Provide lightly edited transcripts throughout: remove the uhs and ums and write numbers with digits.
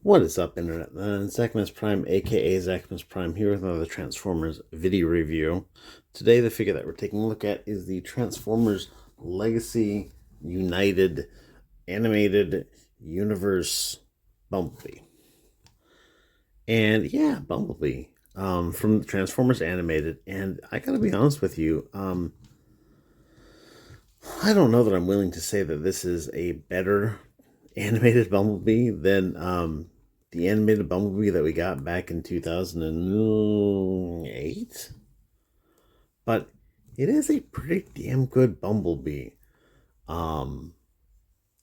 What is up, Internet? Zackmas Prime, aka Zackmas Prime, here with another Transformers video review. Today, the figure that we're taking a look at is the Transformers Legacy United Animated Universe Bumblebee. And yeah, Bumblebee from Transformers Animated. And I gotta be honest with you, I don't know that I'm willing to say that this is a better animated Bumblebee than the animated Bumblebee that we got back in 2008. But it is a pretty damn good Bumblebee. Um,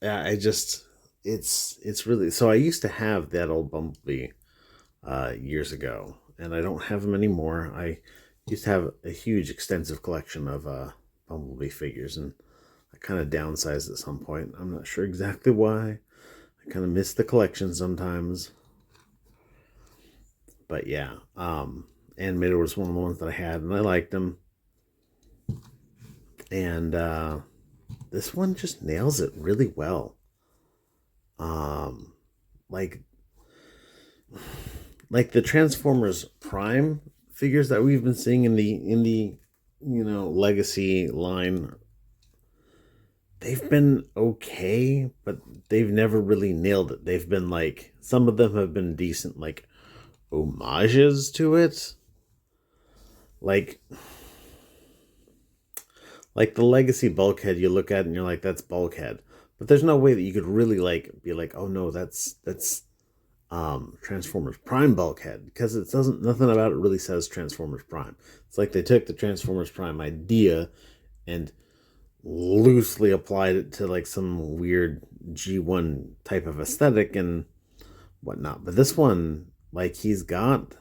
I just it's really so I used to have that old Bumblebee years ago, and I don't have them anymore. I used to have a huge, extensive collection of Bumblebee figures, and I kind of downsized at some point. I'm not sure exactly why. I kind of miss the collection sometimes. But yeah, Animator was one of the ones that I had, and I liked them. And this one just nails it really well. Um, like like the Transformers Prime figures that we've been seeing in the Legacy line, they've been okay, but they've never really nailed it. They've been like, some of them have been decent, like homages to it. Like the Legacy Bulkhead, you look at it and you're like, that's Bulkhead. But there's no way that you could really be like, oh no, that's Transformers Prime Bulkhead, because it doesn't, nothing about it really says Transformers Prime. It's like they took the Transformers Prime idea and loosely applied it to like some weird G1 type of aesthetic and whatnot. But this one, like, he's got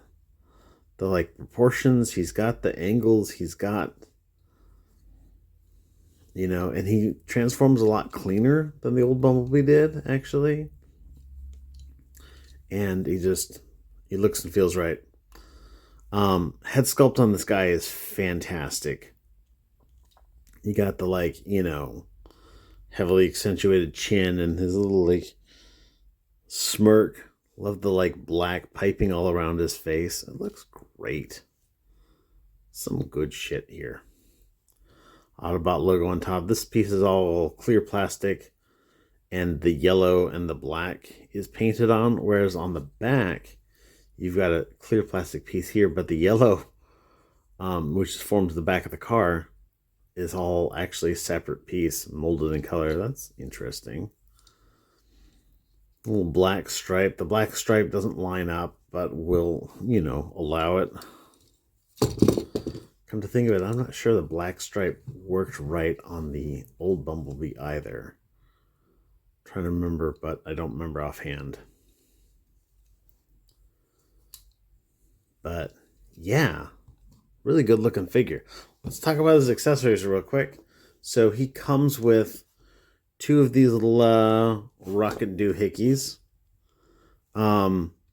the like proportions, he's got the angles, he's got, and he transforms a lot cleaner than the old Bumblebee did, actually. And he looks and feels right. Head sculpt on this guy is fantastic. You got the heavily accentuated chin and his little smirk. Love the black piping all around his face. It looks great. Some good shit here. Autobot logo on top. This piece is all clear plastic, and the yellow and the black is painted on, whereas on the back you've got a clear plastic piece here, but the yellow, which forms the back of the car, is all actually a separate piece molded in color. That's interesting. A little black stripe. The black stripe doesn't line up, but will, allow it. Come to think of it, I'm not sure the black stripe worked right on the old Bumblebee either. I'm trying to remember, but I don't remember offhand. But yeah, really good looking figure. Let's talk about his accessories real quick. So he comes with two of these little rocket doohickeys.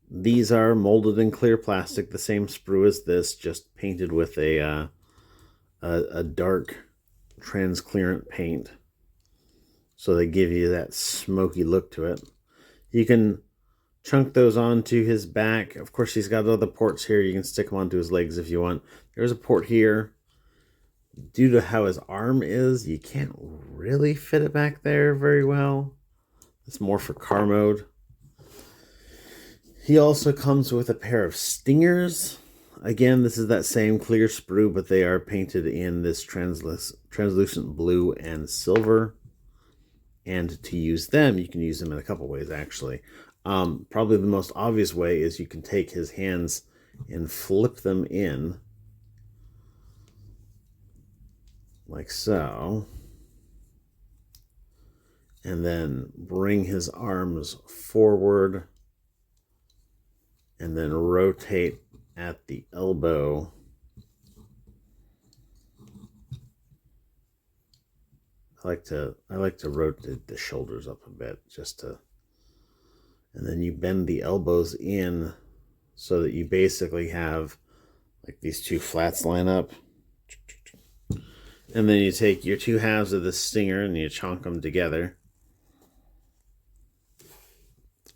These are molded in clear plastic, the same sprue as this, just painted with a dark transparent paint. So they give you that smoky look to it. You can chunk those onto his back. Of course, he's got other ports here. You can stick them onto his legs if you want. There's a port here. Due to how his arm is, you can't really fit it back there very well. It's more for car mode. He also comes with a pair of stingers. Again, this is that same clear sprue, but they are painted in this translucent blue and silver. And to use them, you can use them in a couple ways, actually. Probably the most obvious way is you can take his hands and flip them in, like so, and then bring his arms forward and then rotate at the elbow. I like to rotate the shoulders up a bit, and then you bend the elbows in so that you basically have like these two flats line up. And then you take your two halves of the stinger and you chonk them together.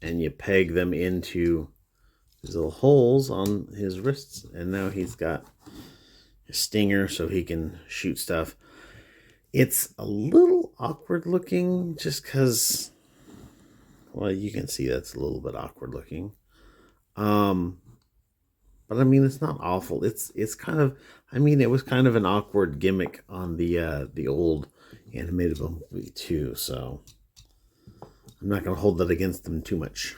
and you peg them into these little holes on his wrists, and now he's got a stinger so he can shoot stuff. It's a little awkward looking just because, well, you can see that's a little bit awkward looking. But I mean, it's not awful. It's kind of, I mean, it was kind of an awkward gimmick on the old animated Bumblebee too, so I'm not going to hold that against them too much.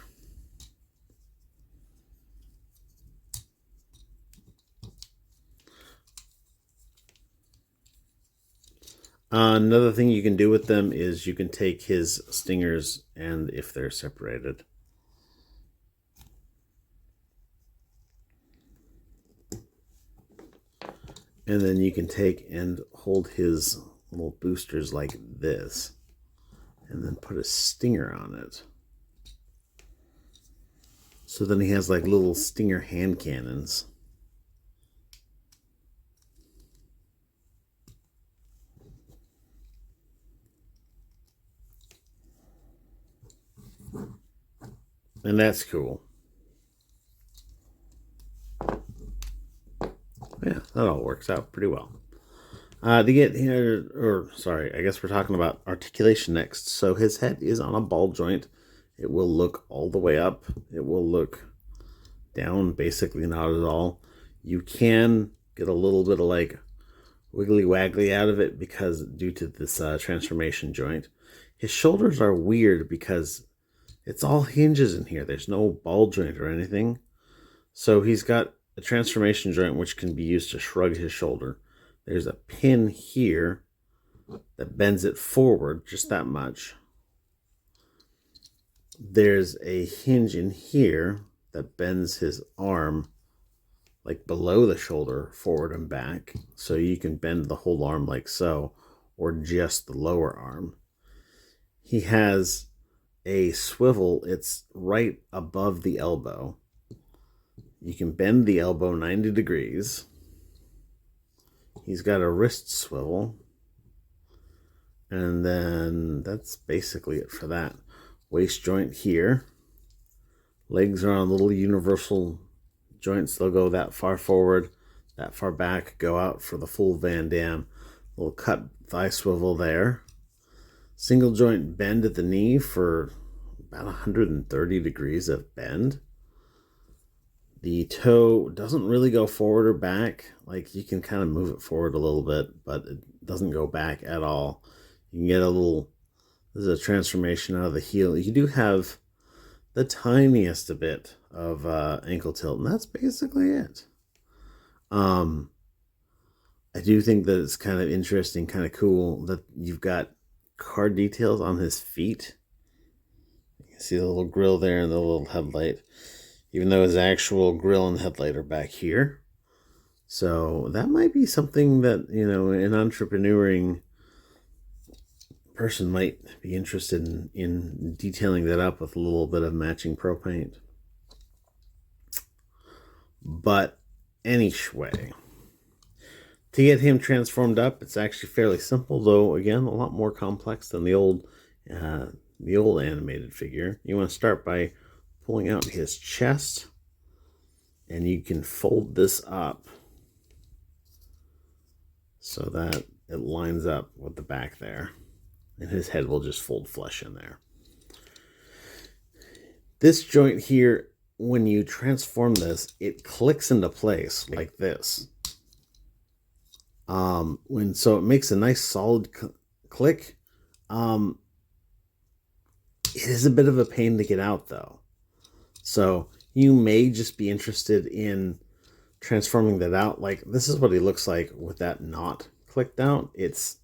Another thing you can do with them is you can take his stingers, and if they're separated, and then you can take and hold his little boosters like this, and then put a stinger on it. So then he has like little stinger hand cannons. And that's cool. Yeah, that all works out pretty well. To get here, or sorry, I guess we're talking about articulation next. So his head is on a ball joint. It will look all the way up. It will look down, basically not at all. You can get a little bit of like wiggly waggly out of it because due to this transformation joint. His shoulders are weird because it's all hinges in here. There's no ball joint or anything. So he's got a transformation joint which can be used to shrug his shoulder. There's a pin here that bends it forward just that much. There's a hinge in here that bends his arm like below the shoulder forward and back. So you can bend the whole arm like so, or just the lower arm. He has a swivel. It's right above the elbow. You can bend the elbow 90 degrees. He's got a wrist swivel. And then that's basically it for that. Waist joint here. Legs are on little universal joints. They'll go that far forward, that far back, go out for the full Van Damme. Little cut thigh swivel there. Single joint bend at the knee for about 130 degrees of bend. The toe doesn't really go forward or back. Like you can kind of move it forward a little bit, but it doesn't go back at all. You can get a little, this is a transformation out of the heel. You do have the tiniest bit of ankle tilt, and that's basically it. I do think that it's kind of interesting, kind of cool that you've got card details on his feet. You can see the little grill there and the little headlight, even though his actual grill and headlight are back here. So that might be something that, you know, an entrepreneuring person might be interested in detailing that up with a little bit of matching pro paint. But anyway, to get him transformed up, it's actually fairly simple, though again a lot more complex than the old animated figure. You want to start by pulling out his chest, and you can fold this up so that it lines up with the back there, and his head will just fold flush in there. This joint here, when you transform this, it clicks into place like this. So it makes a nice solid click. It is a bit of a pain to get out though. So you may just be interested in transforming that out. Like this is what he looks like with that knot clicked out. It's,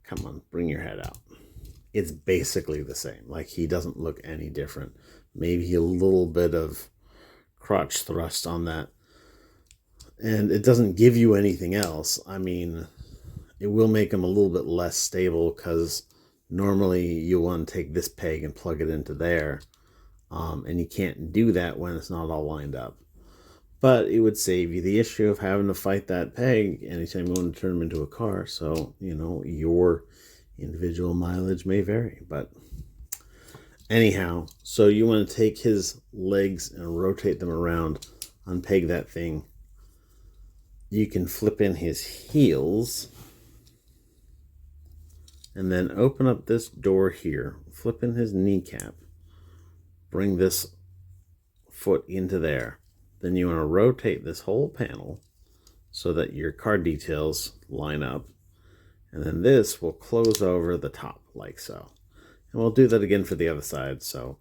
come on, bring your head out. It's basically the same. Like he doesn't look any different. Maybe a little bit of crotch thrust on that. And it doesn't give you anything else. I mean, it will make him a little bit less stable because normally you want to take this peg and plug it into there. And you can't do that when it's not all lined up. But it would save you the issue of having to fight that peg anytime you want to turn him into a car. So, you know, your individual mileage may vary. But Anyhow, so you want to take his legs and rotate them around, unpeg that thing. You can flip in his heels and then open up this door here, flip in his kneecap, bring this foot into there. Then you want to rotate this whole panel so that your car details line up. And then this will close over the top like so. And we'll do that again for the other side. So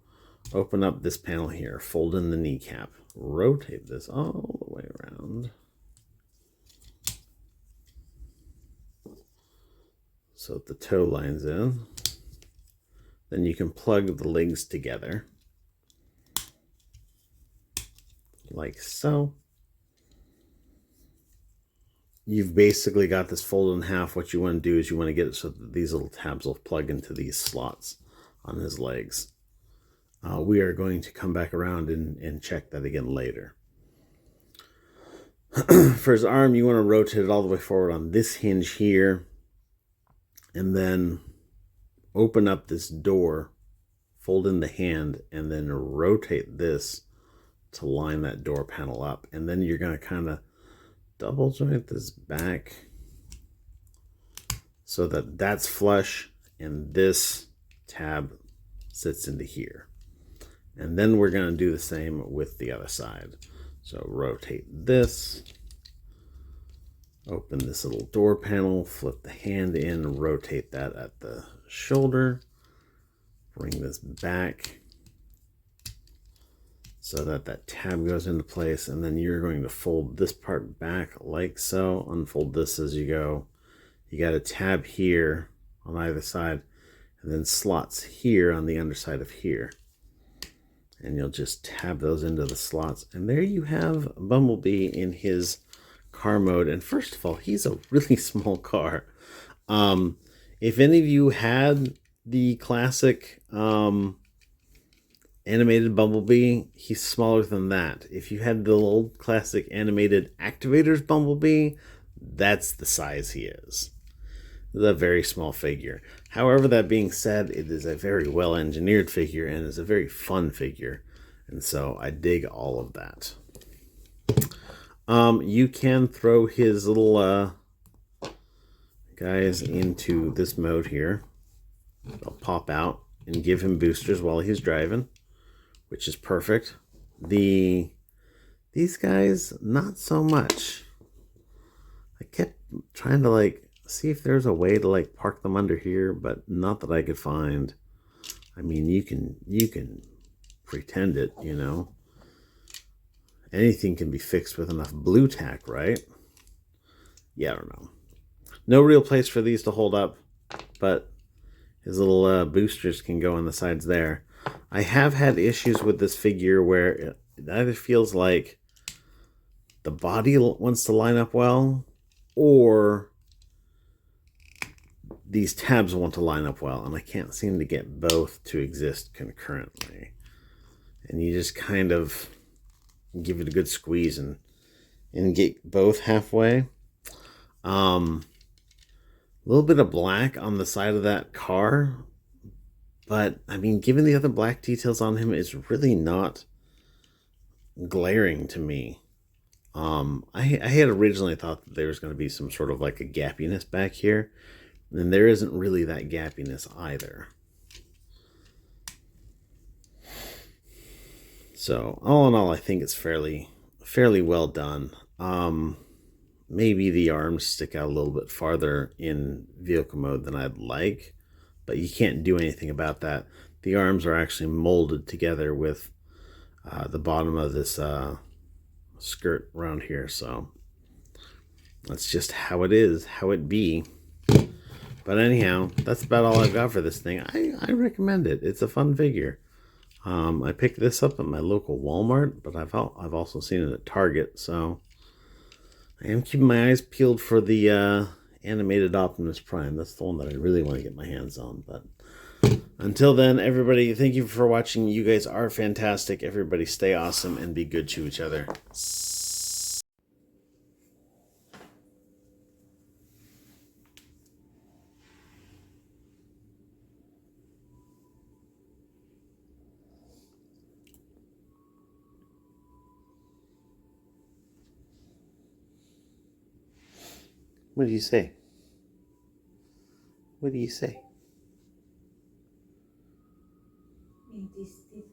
open up this panel here, fold in the kneecap, rotate this all the way around. So the toe lines in. Then you can plug the legs together like so. You've basically got this folded in half. What you want to do is you want to get it so that these little tabs will plug into these slots on his legs. We are going to come back around and check that again later. For his arm, you want to rotate it all the way forward on this hinge here, and then open up this door, fold in the hand, and then rotate this to line that door panel up. And then you're going to kind of double joint this back so that that's flush and this tab sits into here. And then we're going to do the same with the other side. So rotate this, open this little door panel, flip the hand in, rotate that at the shoulder, bring this back so that that tab goes into place, and then you're going to fold this part back like so, unfold this as you go. You got a tab here on either side, and then slots here on the underside of here. And you'll just tab those into the slots, and there you have Bumblebee in his car mode. And first of all, he's a really small car. If any of you had the classic animated Bumblebee, he's smaller than that. If you had the old classic animated Activators Bumblebee, that's the size he is. It's a very small figure. However, that being said, it is a very well engineered figure and is a very fun figure, and so I dig all of that. You can throw his little guys into this mode here. They'll pop out and give him boosters while he's driving, which is perfect. These guys, not so much. I kept trying to see if there's a way to park them under here, but not that I could find. I mean, you can pretend it, you know. Anything can be fixed with enough blue tack, right? Yeah, I don't know. No real place for these to hold up, but his little boosters can go on the sides there. I have had issues with this figure where it either feels like the body wants to line up well, or these tabs want to line up well, and I can't seem to get both to exist concurrently. And you just kind of give it a good squeeze and get both halfway. A little bit of black on the side of that car, but I mean, given the other black details on him, it's really not glaring to me. I had originally thought that there was going to be some sort of a gappiness back here, and there isn't really that gappiness either. So all in all, I think it's fairly well done. Maybe the arms stick out a little bit farther in vehicle mode than I'd like, but you can't do anything about that. The arms are actually molded together with the bottom of this skirt around here, so that's just how it is, how it be. But anyhow, that's about all I've got for this thing. I recommend it. It's a fun figure. I picked this up at my local Walmart, but I've also seen it at Target, so I am keeping my eyes peeled for the animated Optimus Prime. That's the one that I really want to get my hands on. But until then, everybody, thank you for watching. You guys are fantastic. Everybody stay awesome and be good to each other. What do you say? What do you say?